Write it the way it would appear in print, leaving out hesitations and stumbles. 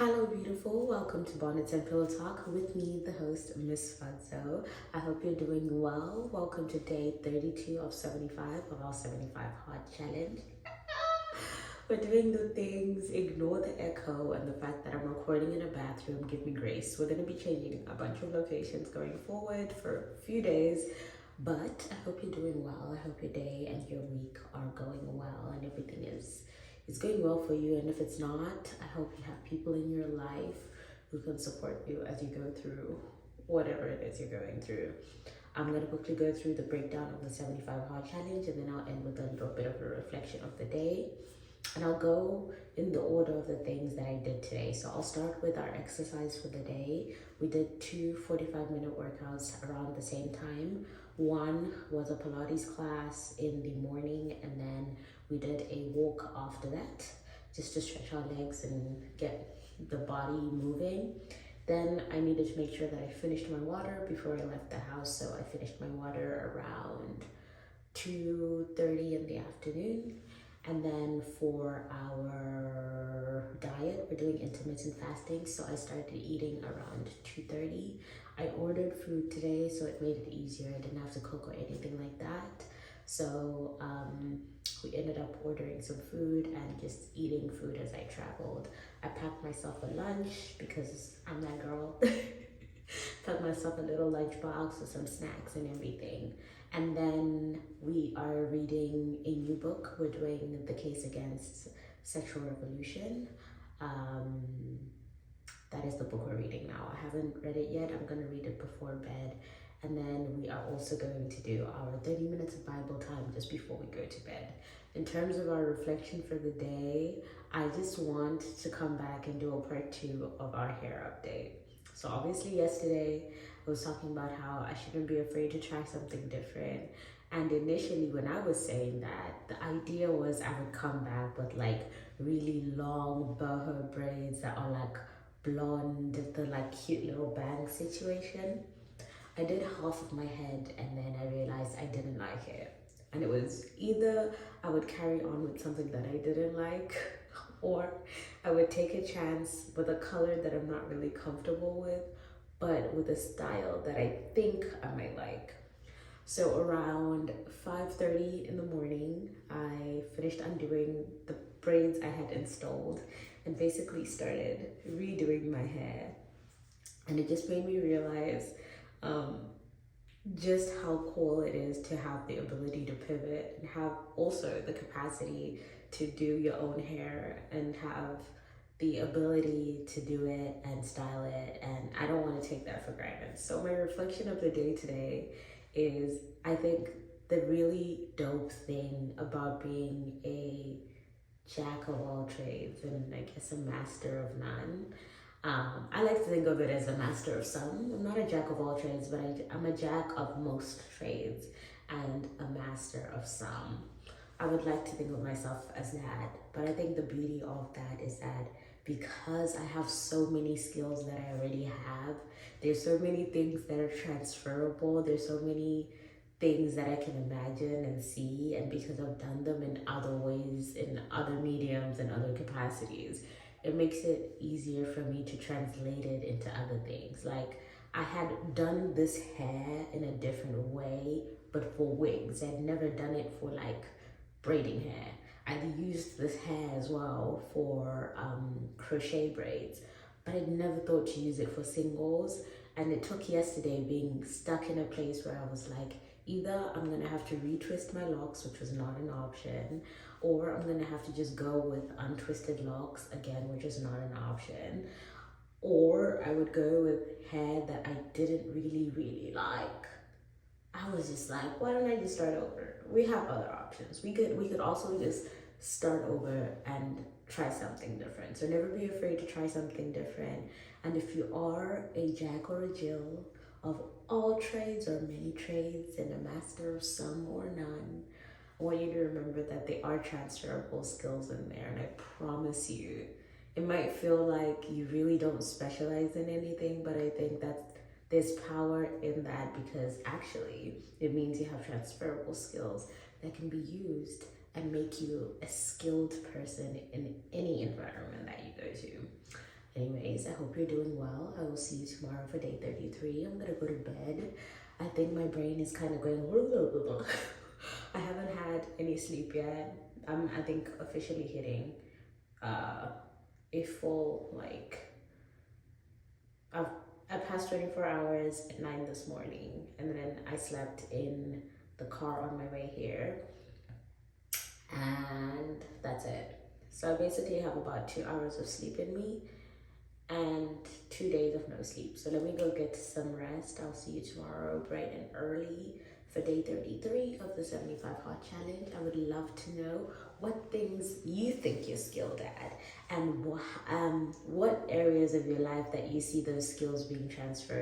Hello, beautiful. Welcome to Bonnets and Pillow Talk with me, the host, Miss Fuzzo. I hope you're doing well. Welcome to day 32 of 75 of our 75 Hard Challenge. We're doing the things, ignore the echo and the fact that I'm recording in a bathroom. Give me grace. We're going to be changing a bunch of locations going forward for a few days. But I hope you're doing well. I hope your day and your week are going well and everything is going well for you. And if it's not, I hope you have people in your life who can support you as you go through whatever it is you're going through. I'm going to quickly go through the breakdown of the 75 Hard Challenge, and then I'll end with a little bit of a reflection of the day. And I'll go in the order of the things that I did today. So I'll start with our exercise for the day. We did two 45-minute workouts around the same time. One was a Pilates class in the morning, and then we did a walk after that, just to stretch our legs and get the body moving. Then I needed to make sure that I finished my water before I left the house. So I finished my water around 2:30 in the afternoon. And then for our diet, we're doing intermittent fasting. So I started eating around 2:30. I ordered food today, so it made it easier. I didn't have to cook or anything like that. So we ended up ordering some food and just eating food as I traveled. I packed myself a lunch because I'm that girl. Packed myself a little lunch box with some snacks and everything. And then we are reading a new book. We're doing The Case Against Sexual Revolution. That is the book we're reading now. I haven't read it yet. I'm going to read it before bed. And then we are also going to do our 30 minutes of Bible time just before we go to bed. In terms of our reflection for the day, I just want to come back and do a part 2 of our hair update. So obviously yesterday I was talking about how I shouldn't be afraid to try something different. And initially when I was saying that, the idea was I would come back with like really long boho braids that are like blonde, the like cute little bang situation. I did half of my head and then I realized I didn't like it. And it was either I would carry on with something that I didn't like, or I would take a chance with a color that I'm not really comfortable with, but with a style that I think I might like. So around 5:30 in the morning, I finished undoing the braids I had installed and basically started redoing my hair. And it just made me realize just how cool it is to have the ability to pivot and have also the capacity to do your own hair and have the ability to do it and style it. And I don't want to take that for granted. So my reflection of the day today is, I think the really dope thing about being a jack of all trades and I guess a master of none. I like to think of it as a master of some. I'm not a jack of all trades, but I'm a jack of most trades and a master of some. I would like to think of myself as that, but I think the beauty of that is that because I have so many skills that I already have, there's so many things that are transferable, there's so many things that I can imagine and see, and because I've done them in other ways, in other mediums and other capacities, it makes it easier for me to translate it into other things. Like I had done this hair in a different way, but for wigs. I'd never done it for like braiding hair. I'd used this hair as well for crochet braids, but I'd never thought to use it for singles. And it took yesterday being stuck in a place where I was like, either I'm gonna have to retwist my locks, which was not an option, or I'm gonna have to just go with untwisted locks again, which is not an option, or I would go with hair that I didn't really like. I was just like, why don't I just start over? We have other options. We could also just start over and try something different. So never be afraid to try something different. And if you are a jack or a Jill of all trades or many trades and a master of some or none, I want you to remember that they are transferable skills in there. And I promise you, it might feel like you really don't specialize in anything, but I think that there's power in that because actually it means you have transferable skills that can be used and make you a skilled person in any environment that you go to. Anyways, I hope you're doing well. I will see you tomorrow for day 33. I'm gonna go to bed. I think my brain is kind of going. I haven't had any sleep yet. I think officially hitting uh, a full like I've I passed 24 hours at 9 this morning, and then I slept in the car on my way here, and that's it. So I basically have about 2 hours of sleep in me and 2 days of no sleep. So let me go get some rest. I'll see you tomorrow bright and early for day 33 of the 75 Hot Challenge. I would love to know what things you think you're skilled at, and what areas of your life that you see those skills being transferred